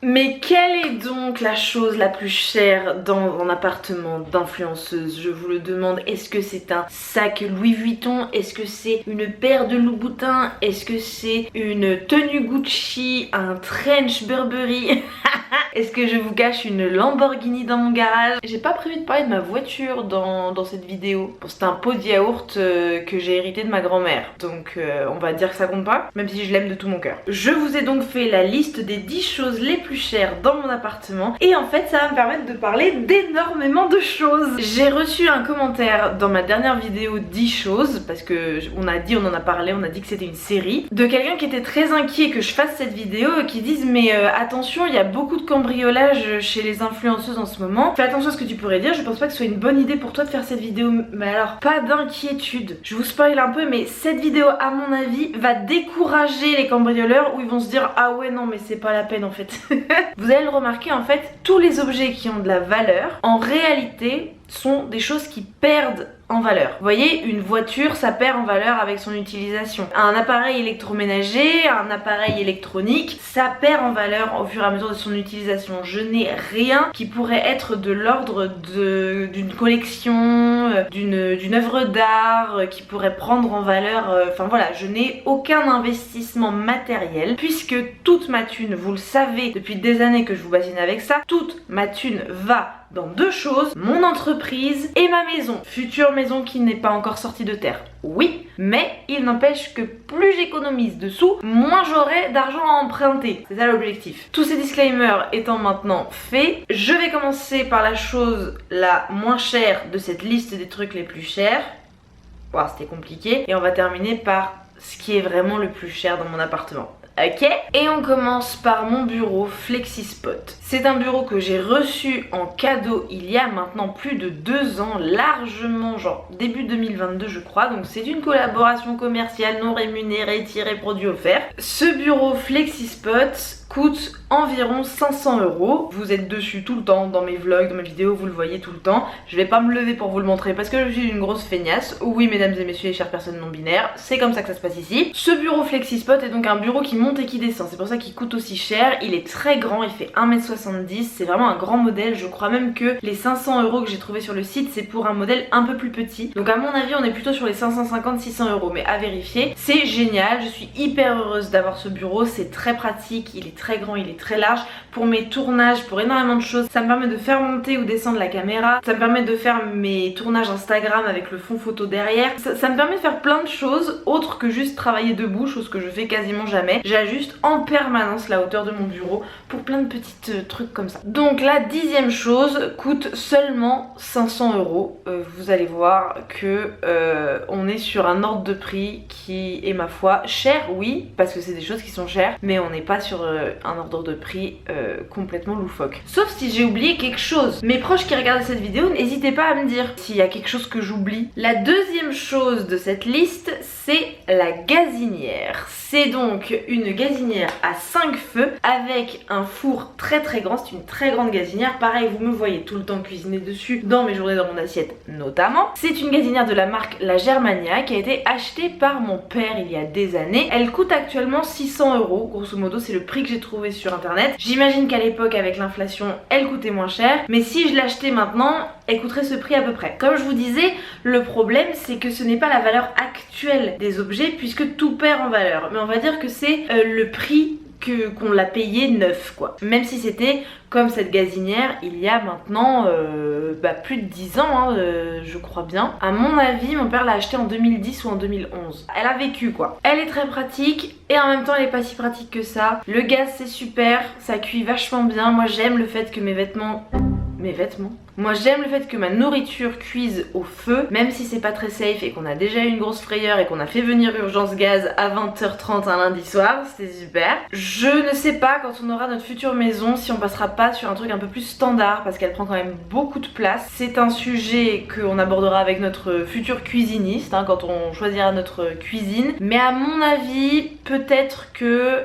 Mais quelle est donc la chose la plus chère dans un appartement d'influenceuse? Je vous le demande. Est-ce que c'est un sac Louis Vuitton? Est-ce que c'est une paire de Louboutin? Est-ce que c'est une tenue Gucci? Un trench Burberry? Est-ce que je vous cache une Lamborghini dans mon garage? J'ai pas prévu de parler de ma voiture dans cette vidéo. Bon, c'est un pot de yaourt que j'ai hérité de ma grand-mère. Donc on va dire que ça compte pas, même si je l'aime de tout mon cœur. Je vous ai donc fait la liste des 10 choses les plus chères dans mon appartement. Et en fait ça va me permettre de parler d'énormément de choses. J'ai reçu un commentaire dans ma dernière vidéo 10 choses, parce que on en a parlé, on a dit que c'était une série, de quelqu'un qui était très inquiet que je fasse cette vidéo et qui disent mais attention, il y a beaucoup de cambriolage chez les influenceuses en ce moment. Fais attention à ce que tu pourrais dire, je pense pas que ce soit une bonne idée pour toi de faire cette vidéo. Mais alors, pas d'inquiétude. Je vous spoil un peu, mais cette vidéo, à mon avis, va décourager les cambrioleurs où ils vont se dire ah ouais non mais c'est pas la peine en fait. Vous allez le remarquer, en fait, tous les objets qui ont de la valeur, en réalité, sont des choses qui perdent en valeur. Vous voyez, une voiture, ça perd en valeur avec son utilisation. Un appareil électroménager, un appareil électronique, ça perd en valeur au fur et à mesure de son utilisation. Je n'ai rien qui pourrait être de l'ordre d'une collection, d'une œuvre d'art qui pourrait prendre en valeur. Enfin voilà, je n'ai aucun investissement matériel puisque toute ma thune, vous le savez depuis des années que je vous bassine avec ça, toute ma thune va dans deux choses, mon entreprise et ma maison. Future maison qui n'est pas encore sortie de terre. Oui, mais il n'empêche que plus j'économise de sous, moins j'aurai d'argent à emprunter. C'est ça l'objectif. Tous ces disclaimers étant maintenant faits, je vais commencer par la chose la moins chère de cette liste des trucs les plus chers. Wow, c'était compliqué. Et on va terminer par ce qui est vraiment le plus cher dans mon appartement. Ok, et on commence par mon bureau FlexiSpot. C'est un bureau que j'ai reçu en cadeau il y a maintenant plus de 2 ans, largement genre début 2022 je crois, donc c'est une collaboration commerciale non rémunérée tirée produit offert. Ce bureau FlexiSpot coûte environ 500 €. Vous êtes dessus tout le temps dans mes vlogs, dans mes vidéos, vous le voyez tout le temps. Je vais pas me lever pour vous le montrer parce que je suis une grosse feignasse. Oui mesdames et messieurs et chères personnes non binaires, c'est comme ça que ça se passe ici. Ce bureau FlexiSpot est donc un bureau qui monte et qui descend, c'est pour ça qu'il coûte aussi cher. Il est très grand, il fait 1m70, c'est vraiment un grand modèle. Je crois même que les 500 € que j'ai trouvé sur le site c'est pour un modèle un peu plus petit. Donc à mon avis on est plutôt sur les 550-600 €, mais à vérifier. C'est génial, je suis hyper heureuse d'avoir ce bureau, c'est très pratique, il est très grand, il est très large. Pour mes tournages, pour énormément de choses, ça me permet de faire monter ou descendre la caméra, ça me permet de faire mes tournages Instagram avec le fond photo derrière, ça me permet de faire plein de choses autres que juste travailler debout, chose que je fais quasiment jamais. J'ajuste en permanence la hauteur de mon bureau pour plein de petits trucs comme ça. Donc la 10e chose coûte seulement 500 €. Vous allez voir que on est sur un ordre de prix qui est ma foi cher, oui, parce que c'est des choses qui sont chères, mais on n'est pas sur un ordre de prix complètement loufoque. Sauf si j'ai oublié quelque chose. Mes proches qui regardent cette vidéo, n'hésitez pas à me dire s'il y a quelque chose que j'oublie. La 2e chose de cette liste, c'est la gazinière. C'est donc une gazinière à 5 feux avec un four très très grand. C'est une très grande gazinière. Pareil, vous me voyez tout le temps cuisiner dessus dans mes journées dans mon assiette notamment. C'est une gazinière de la marque La Germania qui a été achetée par mon père il y a des années. Elle coûte actuellement 600 €. Grosso modo, c'est le prix que j'ai trouvé sur internet. J'imagine qu'à l'époque avec l'inflation elle coûtait moins cher, mais si je l'achetais maintenant elle coûterait ce prix à peu près. Comme je vous disais, le problème c'est que ce n'est pas la valeur actuelle des objets puisque tout perd en valeur, mais on va dire que c'est le prix qu'on l'a payé neuf quoi. Même si c'était comme cette gazinière il y a maintenant plus de 10 ans hein, je crois bien. À mon avis mon père l'a acheté en 2010 ou en 2011. Elle a vécu quoi. Elle est très pratique et en même temps elle est pas si pratique que ça. Le gaz c'est super, ça cuit vachement bien. Moi j'aime le fait que mes vêtements... Moi j'aime le fait que ma nourriture cuise au feu, même si c'est pas très safe et qu'on a déjà eu une grosse frayeur et qu'on a fait venir Urgence Gaz à 20h30 un lundi soir, c'était super. Je ne sais pas quand on aura notre future maison si on passera pas sur un truc un peu plus standard parce qu'elle prend quand même beaucoup de place. C'est un sujet qu'on abordera avec notre futur cuisiniste hein, quand on choisira notre cuisine. Mais à mon avis, peut-être que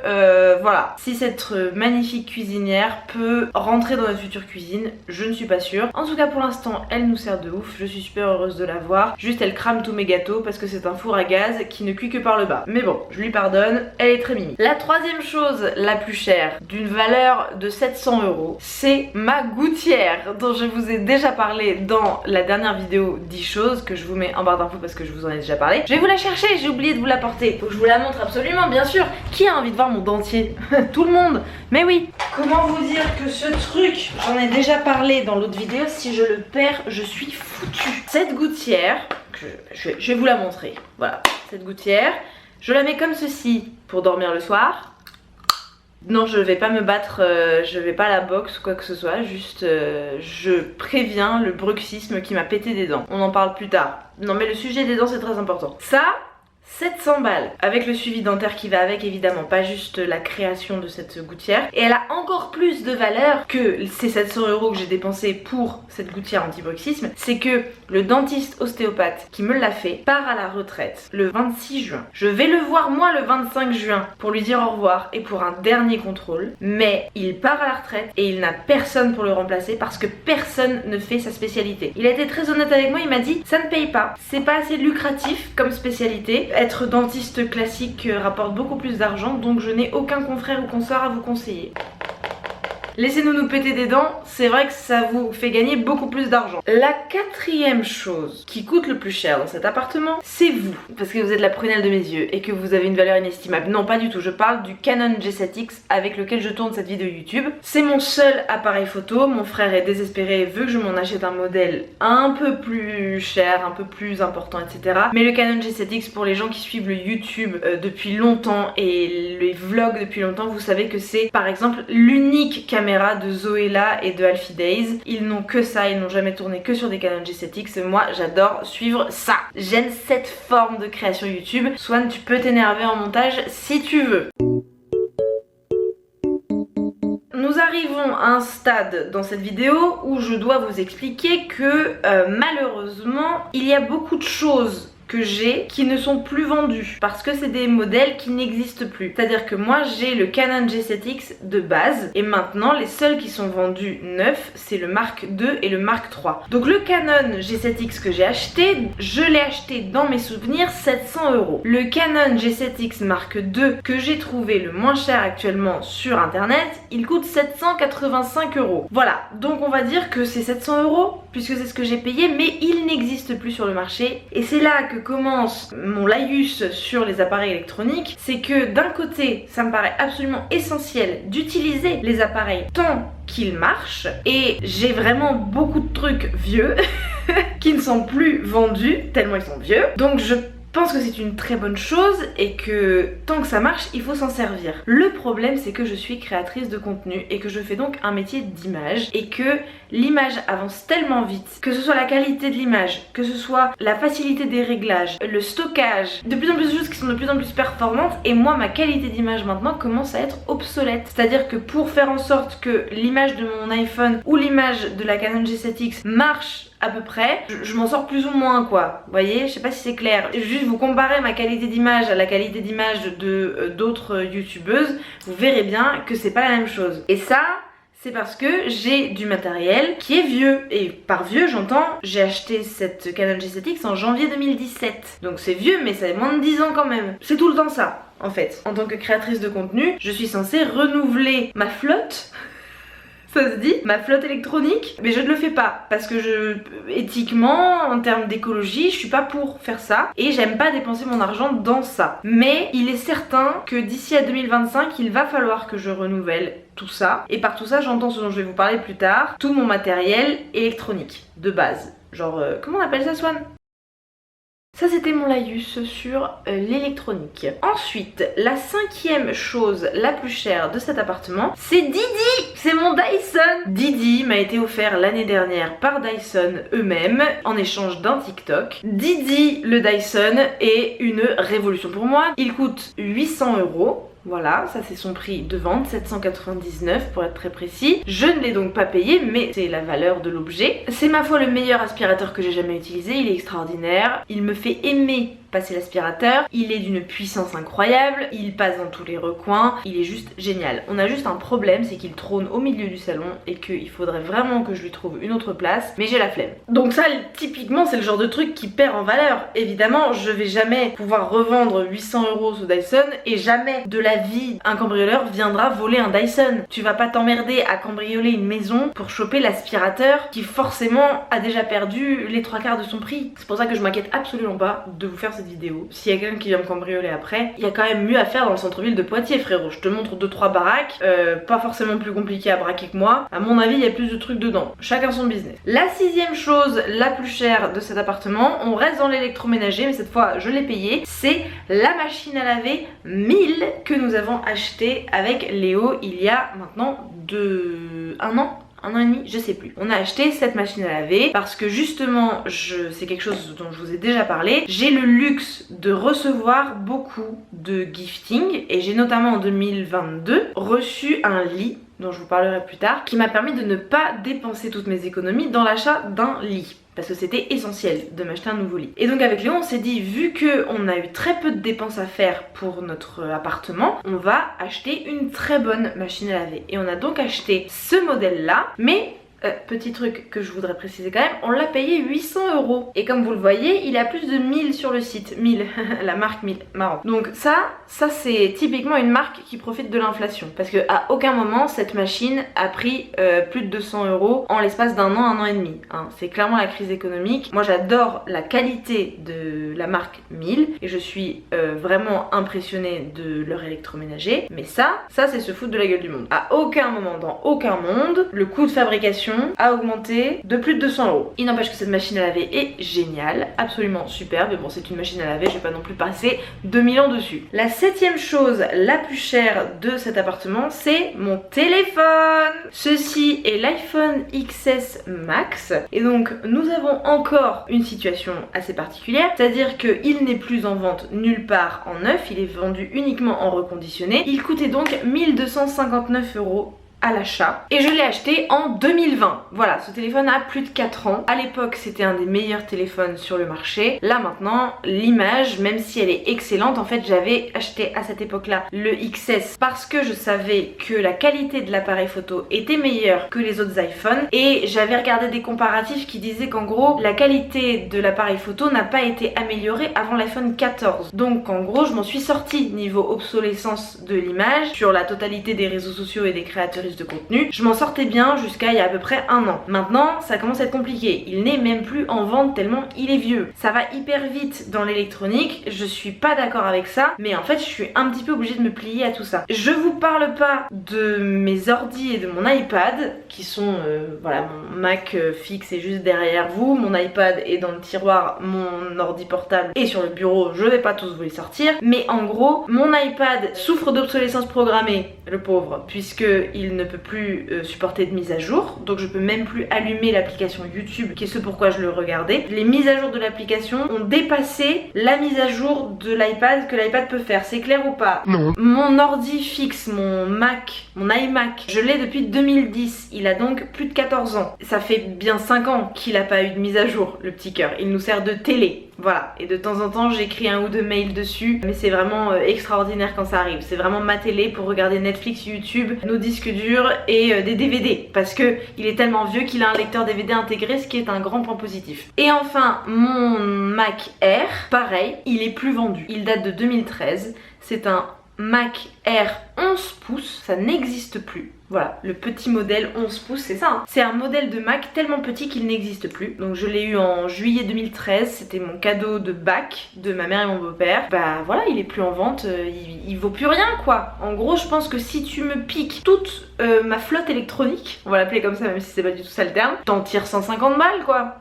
voilà, si cette magnifique cuisinière peut rentrer dans notre future cuisine, je ne suis pas sûre. En tout cas pour l'instant elle nous sert de ouf, je suis super heureuse de l'avoir. Juste elle crame tous mes gâteaux parce que c'est un four à gaz qui ne cuit que par le bas. Mais bon, je lui pardonne, elle est très mimi. La troisième chose la plus chère, d'une valeur de 700 €, c'est ma gouttière dont je vous ai déjà parlé dans la dernière vidéo 10 choses que je vous mets en barre d'infos parce que je vous en ai déjà parlé. Je vais vous la chercher, j'ai oublié de vous l'apporter. Faut que je vous la montre absolument, bien sûr. Qui a envie de voir mon dentier? Tout le monde. Mais oui. Comment vous dire que ce truc, j'en ai déjà parlé dans l'autre vidéo, si je le perds, je suis foutue. Cette gouttière, je vais vous la montrer. Voilà, cette gouttière, je la mets comme ceci pour dormir le soir. Non, je vais pas me battre, je vais pas à la boxe ou quoi que ce soit, juste je préviens le bruxisme qui m'a pété des dents. On en parle plus tard. Non mais le sujet des dents c'est très important. Ça, 700 balles, avec le suivi dentaire qui va avec évidemment, pas juste la création de cette gouttière. Et elle a encore plus de valeur que ces 700 € que j'ai dépensé pour cette gouttière anti-bruxisme. C'est que le dentiste ostéopathe qui me l'a fait part à la retraite le 26 juin. Je vais le voir moi le 25 juin pour lui dire au revoir et pour un dernier contrôle. Mais il part à la retraite et il n'a personne pour le remplacer parce que personne ne fait sa spécialité. Il a été très honnête avec moi, il m'a dit ça ne paye pas, c'est pas assez lucratif comme spécialité. Être dentiste classique rapporte beaucoup plus d'argent, donc je n'ai aucun confrère ou consoeur à vous conseiller. Laissez-nous nous péter des dents, c'est vrai que ça vous fait gagner beaucoup plus d'argent. La quatrième chose qui coûte le plus cher dans cet appartement, c'est vous. Parce que vous êtes la prunelle de mes yeux et que vous avez une valeur inestimable. Non, pas du tout, je parle du Canon G7X avec lequel je tourne cette vidéo YouTube. C'est mon seul appareil photo, mon frère est désespéré et veut que je m'en achète un modèle un peu plus cher, un peu plus important, etc. Mais le Canon G7X, pour les gens qui suivent le YouTube depuis longtemps et les vlogs depuis longtemps, vous savez que c'est par exemple l'unique caméra de Zoella et de Alfie Days. Ils n'ont que ça, ils n'ont jamais tourné que sur des Canon G7X et moi j'adore suivre ça. J'aime cette forme de création YouTube. Swan, tu peux t'énerver en montage si tu veux. Nous arrivons à un stade dans cette vidéo où je dois vous expliquer que malheureusement il y a beaucoup de choses que j'ai qui ne sont plus vendus parce que c'est des modèles qui n'existent plus. C'est-à-dire que moi j'ai le Canon G7X de base et maintenant les seuls qui sont vendus neufs c'est le Mark II et le Mark III. Donc le Canon G7X que j'ai acheté, je l'ai acheté dans mes souvenirs 700 €. Le Canon G7X Mark II que j'ai trouvé le moins cher actuellement sur internet, il coûte 785 €. Voilà, donc on va dire que c'est 700 € puisque c'est ce que j'ai payé, mais il n'existe plus sur le marché et c'est là que commence mon laïus sur les appareils électroniques. C'est que d'un côté ça me paraît absolument essentiel d'utiliser les appareils tant qu'ils marchent et j'ai vraiment beaucoup de trucs vieux qui ne sont plus vendus tellement ils sont vieux, donc je pense que c'est une très bonne chose et que tant que ça marche, il faut s'en servir. Le problème, c'est que je suis créatrice de contenu et que je fais donc un métier d'image et que l'image avance tellement vite, que ce soit la qualité de l'image, que ce soit la facilité des réglages, le stockage, de plus en plus de choses qui sont de plus en plus performantes et moi, ma qualité d'image maintenant commence à être obsolète. C'est-à-dire que pour faire en sorte que l'image de mon iPhone ou l'image de la Canon G7X marche à peu près, je m'en sors plus ou moins quoi, vous voyez, je sais pas si c'est clair. Juste vous comparez ma qualité d'image à la qualité d'image de d'autres youtubeuses, vous verrez bien que c'est pas la même chose. Et ça, c'est parce que j'ai du matériel qui est vieux. Et par vieux, j'entends, j'ai acheté cette Canon G7X en janvier 2017. Donc c'est vieux, mais ça a moins de 10 ans quand même. C'est tout le temps ça, en fait. En tant que créatrice de contenu, je suis censée renouveler ma flotte. Ça se dit, ma flotte électronique, mais je ne le fais pas parce que éthiquement, en termes d'écologie, je suis pas pour faire ça et j'aime pas dépenser mon argent dans ça. Mais il est certain que d'ici à 2025, il va falloir que je renouvelle tout ça. Et par tout ça, j'entends ce dont je vais vous parler plus tard, tout mon matériel électronique de base. Genre, comment on appelle ça, Swan ? Ça c'était mon laïus sur l'électronique. Ensuite, la cinquième chose la plus chère de cet appartement, c'est Didi. C'est mon Dyson. Didi m'a été offert l'année dernière par Dyson eux-mêmes en échange d'un TikTok. Didi le Dyson est une révolution pour moi. Il coûte 800 €. Voilà, ça c'est son prix de vente, 799 pour être très précis. Je ne l'ai donc pas payé, mais c'est la valeur de l'objet. C'est ma foi le meilleur aspirateur que j'ai jamais utilisé, il est extraordinaire. Il me fait aimer passer l'aspirateur, il est d'une puissance incroyable, il passe dans tous les recoins, il est juste génial. On a juste un problème, c'est qu'il trône au milieu du salon et qu'il faudrait vraiment que je lui trouve une autre place, mais j'ai la flemme. Donc ça, typiquement, c'est le genre de truc qui perd en valeur. Évidemment, je vais jamais pouvoir revendre 800 € ce Dyson et jamais de la vie un cambrioleur viendra voler un Dyson. Tu vas pas t'emmerder à cambrioler une maison pour choper l'aspirateur qui forcément a déjà perdu les 3/4 de son prix. C'est pour ça que je m'inquiète absolument pas de vous faire cette vidéo. S'il y a quelqu'un qui vient me cambrioler après, il y a quand même mieux à faire dans le centre-ville de Poitiers, frérot. Je te montre 2-3 baraques, pas forcément plus compliqué à braquer que moi. À mon avis, il y a plus de trucs dedans. Chacun son business. La 6e chose la plus chère de cet appartement, on reste dans l'électroménager, mais cette fois je l'ai payé, c'est la machine à laver 1000 que nous avons acheté avec Léo il y a maintenant un an et demi, je sais plus. On a acheté cette machine à laver parce que justement, c'est quelque chose dont je vous ai déjà parlé. J'ai le luxe de recevoir beaucoup de gifting et j'ai notamment en 2022 reçu un lit dont je vous parlerai plus tard, qui m'a permis de ne pas dépenser toutes mes économies dans l'achat d'un lit. Parce que c'était essentiel de m'acheter un nouveau lit. Et donc avec Léo on s'est dit, vu qu'on a eu très peu de dépenses à faire pour notre appartement, on va acheter une très bonne machine à laver. Et on a donc acheté ce modèle là, mais petit truc que je voudrais préciser quand même, on l'a payé 800 €. Et comme vous le voyez, il a plus de 1000 sur le site. 1000, la marque 1000, marrant. Donc ça c'est typiquement une marque qui profite de l'inflation. Parce que à aucun moment cette machine a pris plus de 200 € en l'espace d'un an et demi. Hein. C'est clairement la crise économique. Moi j'adore la qualité de la marque 1000 et je suis vraiment impressionnée de leur électroménager. Mais ça c'est se foutre de la gueule du monde. À aucun moment, dans aucun monde, le coût de fabrication a augmenté de plus de 200 €. Il n'empêche que cette machine à laver est géniale, absolument superbe. Mais bon, c'est une machine à laver, je vais pas non plus passer 2000 ans dessus. La 7e chose la plus chère de cet appartement, c'est mon téléphone. Ceci est l'iPhone XS Max. Et donc, nous avons encore une situation assez particulière, c'est-à-dire qu'il n'est plus en vente nulle part en neuf, il est vendu uniquement en reconditionné. Il coûtait donc 1259 € à l'achat et je l'ai acheté en 2020. Voilà, ce téléphone a plus de 4 ans. À l'époque c'était un des meilleurs téléphones sur le marché. Là maintenant l'image, même si elle est excellente, en fait j'avais acheté à cette époque là le XS parce que je savais que la qualité de l'appareil photo était meilleure que les autres iPhones et j'avais regardé des comparatifs qui disaient qu'en gros la qualité de l'appareil photo n'a pas été améliorée avant l'iPhone 14. Donc en gros je m'en suis sortie niveau obsolescence de l'image sur la totalité des réseaux sociaux et des créateurs de contenu. Je m'en sortais bien jusqu'à il y a à peu près un an. Maintenant, ça commence à être compliqué. Il n'est même plus en vente tellement il est vieux. Ça va hyper vite dans l'électronique. Je suis pas d'accord avec ça, mais en fait, je suis un petit peu obligée de me plier à tout ça. Je vous parle pas de mes ordis et de mon iPad qui sont voilà, mon Mac fixe est juste derrière vous, mon iPad est dans le tiroir, mon ordi portable est sur le bureau. Je vais pas tous vous les sortir, mais en gros, mon iPad souffre d'obsolescence programmée, le pauvre, puisque il ne peut plus supporter de mise à jour, donc je peux même plus allumer l'application YouTube qui est ce pourquoi je le regardais. Les mises à jour de l'application ont dépassé la mise à jour de l'iPad que l'iPad peut faire, c'est clair ou pas? Non. Mon ordi fixe, mon Mac, mon iMac, je l'ai depuis 2010, il a donc plus de 14 ans. Ça fait bien 5 ans qu'il a pas eu de mise à jour, le petit cœur, il nous sert de télé. Voilà, et de temps en temps j'écris un ou deux mails dessus, mais c'est vraiment extraordinaire quand ça arrive. C'est vraiment ma télé pour regarder Netflix, YouTube, nos disques durs et des DVD, parce que il est tellement vieux qu'il a un lecteur DVD intégré, ce qui est un grand point positif. Et enfin, mon Mac Air, pareil, il est plus vendu. Il date de 2013, c'est un Mac Air 11 pouces, ça n'existe plus. Voilà, le petit modèle 11 pouces, c'est ça. Hein. C'est un modèle de Mac tellement petit qu'il n'existe plus. Donc je l'ai eu en juillet 2013, c'était mon cadeau de bac de ma mère et mon beau-père. Bah voilà, il est plus en vente, il vaut plus rien quoi. En gros, je pense que si tu me piques toute ma flotte électronique, on va l'appeler comme ça même si c'est pas du tout ça le terme, t'en tires 150 balles quoi.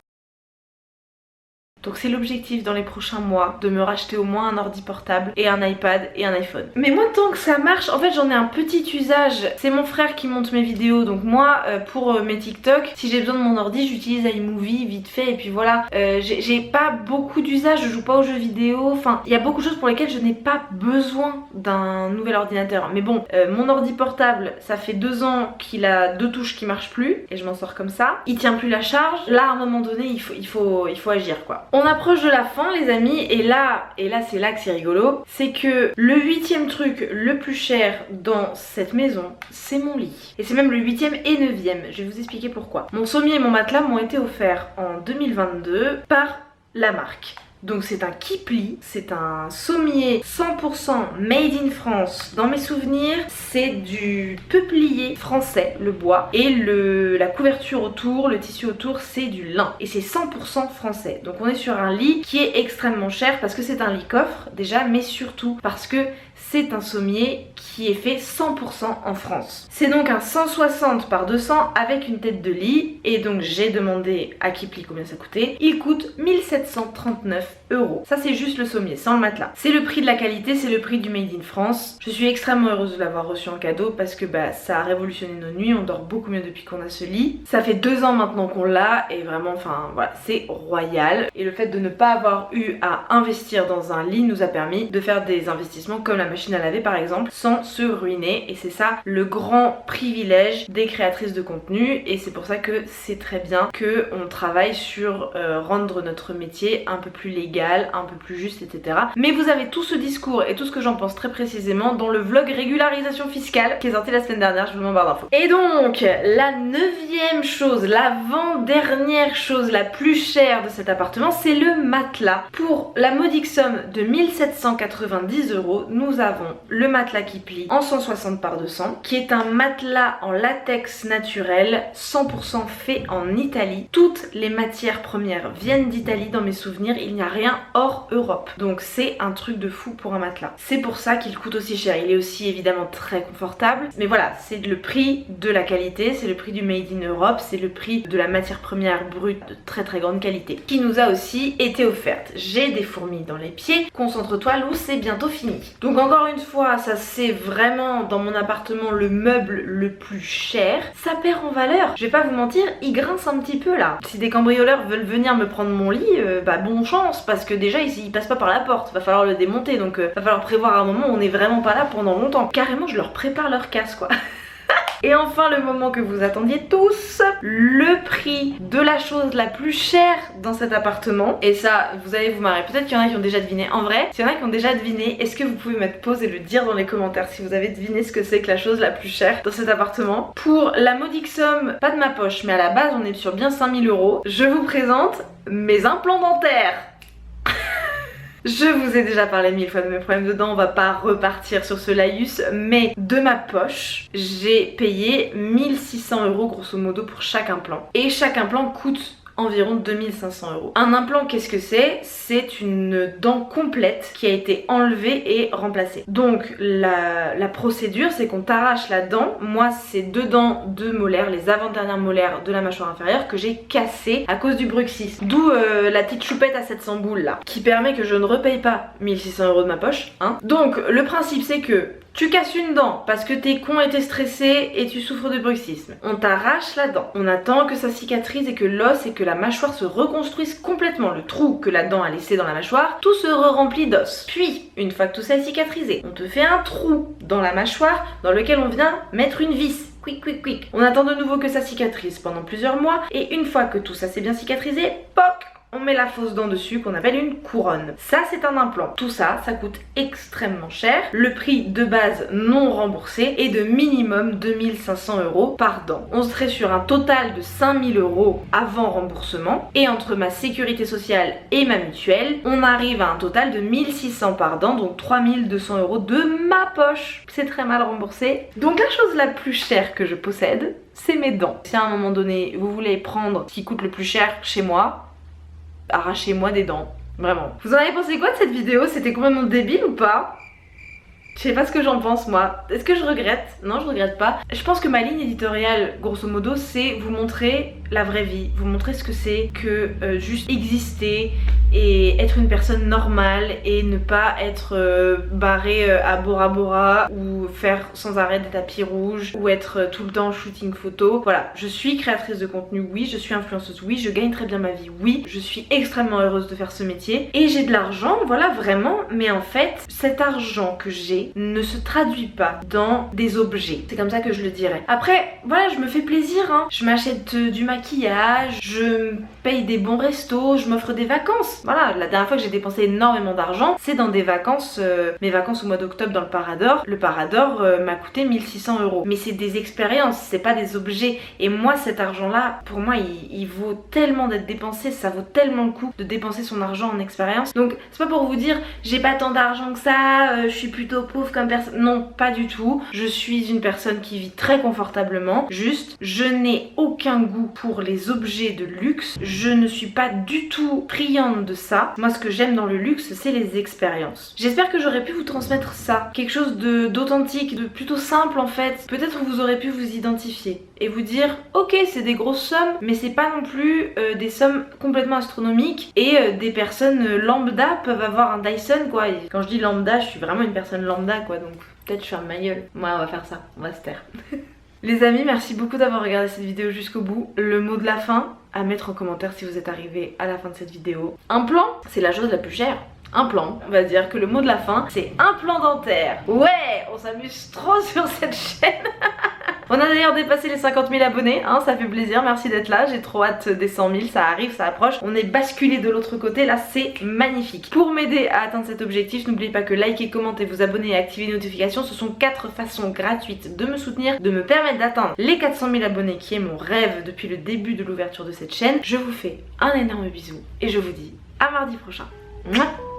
Donc c'est l'objectif dans les prochains mois de me racheter au moins un ordi portable et un iPad et un iPhone. Mais moi tant que ça marche, en fait j'en ai un petit usage. C'est mon frère qui monte mes vidéos, donc moi pour mes TikTok, si j'ai besoin de mon ordi j'utilise iMovie vite fait et puis voilà. J'ai pas beaucoup d'usage, je joue pas aux jeux vidéo, enfin il y a beaucoup de choses pour lesquelles je n'ai pas besoin d'un nouvel ordinateur. Mais bon, mon ordi portable, ça fait 2 ans qu'il a 2 touches qui marchent plus et je m'en sors comme ça. Il tient plus la charge, là à un moment donné il faut agir quoi. On approche de la fin les amis, et là c'est là que c'est rigolo, c'est que le 8e truc le plus cher dans cette maison, c'est mon lit. Et c'est même le 8e et 9e, je vais vous expliquer pourquoi. Mon sommier et mon matelas m'ont été offerts en 2022 par la marque. Donc c'est un Kipli, c'est un sommier 100% made in France. Dans mes souvenirs, c'est du peuplier français, le bois, et la couverture autour, le tissu autour, c'est du lin. Et c'est 100% français. Donc on est sur un lit qui est extrêmement cher parce que c'est un lit coffre déjà, mais surtout parce que c'est un sommier qui est fait 100% en France. C'est donc un 160 par 200 avec une tête de lit, et donc j'ai demandé à Kipli combien ça coûtait. Il coûte 1739 €. Ça c'est juste le sommier, sans le matelas. C'est le prix de la qualité, c'est le prix du Made in France. Je suis extrêmement heureuse de l'avoir reçu en cadeau parce que ça a révolutionné nos nuits, on dort beaucoup mieux depuis qu'on a ce lit. Ça fait 2 ans maintenant qu'on l'a, et vraiment, enfin voilà, c'est royal. Et le fait de ne pas avoir eu à investir dans un lit nous a permis de faire des investissements comme la machine à laver par exemple, sans se ruiner, et c'est ça le grand privilège des créatrices de contenu, et c'est pour ça que c'est très bien qu'on travaille sur rendre notre métier un peu plus légal, un peu plus juste, etc. Mais vous avez tout ce discours et tout ce que j'en pense très précisément dans le vlog régularisation fiscale qui est sorti la semaine dernière, je vous mets en barre d'infos. Et donc la 9e chose, l'avant-dernière chose la plus chère de cet appartement, c'est le matelas. Pour la modique somme de 1790 €, nous avons le matelas Kipli en 160 par 200, qui est un matelas en latex naturel 100% fait en Italie. Toutes les matières premières viennent d'Italie dans mes souvenirs, il n'y a rien hors Europe. Donc c'est un truc de fou pour un matelas. C'est pour ça qu'il coûte aussi cher. Il est aussi évidemment très confortable, mais voilà, c'est le prix de la qualité, c'est le prix du Made in Europe, c'est le prix de la matière première brute de très très grande qualité, qui nous a aussi été offerte. J'ai des fourmis dans les pieds, concentre-toi Lou, c'est bientôt fini. Donc encore une fois, ça c'est vraiment dans mon appartement le meuble le plus cher. Ça perd en valeur, je vais pas vous mentir, il grince un petit peu là. Si des cambrioleurs veulent venir me prendre mon lit, bon chance, parce que déjà ils passent pas par la porte, va falloir le démonter, donc va falloir prévoir un moment où on est vraiment pas là pendant longtemps. Carrément je leur prépare leur casse quoi. Et enfin le moment que vous attendiez tous, le prix de la chose la plus chère dans cet appartement. Et ça, vous allez vous marrer, peut-être qu'il y en a qui ont déjà deviné. En vrai, s'il y en a qui ont déjà deviné, est-ce que vous pouvez mettre pause et le dire dans les commentaires si vous avez deviné ce que c'est que la chose la plus chère dans cet appartement. Pour la modique somme, pas de ma poche, mais à la base on est sur bien 5000 €, je vous présente mes implants dentaires. Je vous ai déjà parlé 1000 fois de mes problèmes de dents, on va pas repartir sur ce laïus, mais de ma poche, j'ai payé 1600 € grosso modo pour chaque implant. Et chaque implant coûte environ 2500 €. Un implant, qu'est-ce que c'est? C'est une dent complète qui a été enlevée et remplacée. Donc la procédure, c'est qu'on t'arrache la dent. Moi, c'est 2 dents, 2 molaires, les avant-dernières molaires de la mâchoire inférieure que j'ai cassées à cause du bruxisme. D'où la petite choupette à 700 boules là, qui permet que je ne repaye pas 1600 € de ma poche, hein. Donc le principe, c'est que tu casses une dent parce que t'es con et t'es stressé et tu souffres de bruxisme. On t'arrache la dent. On attend que ça cicatrise et que l'os et que la mâchoire se reconstruise complètement. Le trou que la dent a laissé dans la mâchoire, tout se remplit d'os. Puis, une fois que tout ça est cicatrisé, on te fait un trou dans la mâchoire dans lequel on vient mettre une vis. Quick, quick, quick. On attend de nouveau que ça cicatrise pendant plusieurs mois et une fois que tout ça s'est bien cicatrisé, poc, on met la fausse dent dessus qu'on appelle une couronne. Ça c'est un implant. Tout ça, ça coûte extrêmement cher. Le prix de base non remboursé est de minimum 2500 € par dent. On serait sur un total de 5000 € avant remboursement. Et entre ma sécurité sociale et ma mutuelle, on arrive à un total de 1600 par dent, donc 3200 € de ma poche. C'est très mal remboursé. Donc la chose la plus chère que je possède, c'est mes dents. Si à un moment donné, vous voulez prendre ce qui coûte le plus cher chez moi, arrachez-moi des dents, vraiment. Vous en avez pensé quoi de cette vidéo? C'était complètement débile ou pas? Je sais pas ce que j'en pense moi. Est-ce que je regrette? Non, je regrette pas. Je pense que ma ligne éditoriale, grosso modo, c'est vous montrer la vraie vie, vous montrer ce que c'est que juste exister et être une personne normale et ne pas être barré à Bora Bora ou faire sans arrêt des tapis rouges ou être tout le temps shooting photo. Voilà, je suis créatrice de contenu, oui, je suis influenceuse, oui, je gagne très bien ma vie, oui, je suis extrêmement heureuse de faire ce métier et j'ai de l'argent, voilà, vraiment, mais en fait, cet argent que j'ai ne se traduit pas dans des objets. C'est comme ça que je le dirais. Après, voilà, je me fais plaisir, hein. Je m'achète du maquillage maquillage, je me paye des bons restos, je m'offre des vacances. Voilà, la dernière fois que j'ai dépensé énormément d'argent, c'est dans des vacances, mes vacances au mois d'octobre dans le Parador. Le Parador m'a coûté 1600 €. Mais c'est des expériences, c'est pas des objets. Et moi, cet argent-là, pour moi, il vaut tellement d'être dépensé, ça vaut tellement le coup de dépenser son argent en expérience. Donc, c'est pas pour vous dire, j'ai pas tant d'argent que ça, je suis plutôt pauvre comme personne. Non, pas du tout. Je suis une personne qui vit très confortablement. Juste, je n'ai aucun goût pour les objets de luxe. Je ne suis pas du tout friande de ça. Moi, ce que j'aime dans le luxe, c'est les expériences. J'espère que j'aurais pu vous transmettre ça. Quelque chose d'authentique, de plutôt simple en fait. Peut-être que vous aurez pu vous identifier et vous dire, ok, c'est des grosses sommes, mais c'est pas non plus des sommes complètement astronomiques et des personnes lambda peuvent avoir un Dyson quoi. Et quand je dis lambda, je suis vraiment une personne lambda quoi, donc peut-être je ferme ma gueule. Ouais, on va faire ça, on va se taire. Les amis, merci beaucoup d'avoir regardé cette vidéo jusqu'au bout. Le mot de la fin, à mettre en commentaire si vous êtes arrivé à la fin de cette vidéo. Un plan, c'est la chose la plus chère. Un plan, on va dire que le mot de la fin, c'est implant dentaire. Ouais, on s'amuse trop sur cette chaîne. On a d'ailleurs dépassé les 50 000 abonnés, hein, ça fait plaisir, merci d'être là, j'ai trop hâte des 100 000, ça arrive, ça approche. On est basculé de l'autre côté, là c'est magnifique. Pour m'aider à atteindre cet objectif, n'oubliez pas que liker, commenter, vous abonner et activer les notifications, ce sont 4 façons gratuites de me soutenir, de me permettre d'atteindre les 400 000 abonnés qui est mon rêve depuis le début de l'ouverture de cette chaîne. Je vous fais un énorme bisou et je vous dis à mardi prochain. Mouah.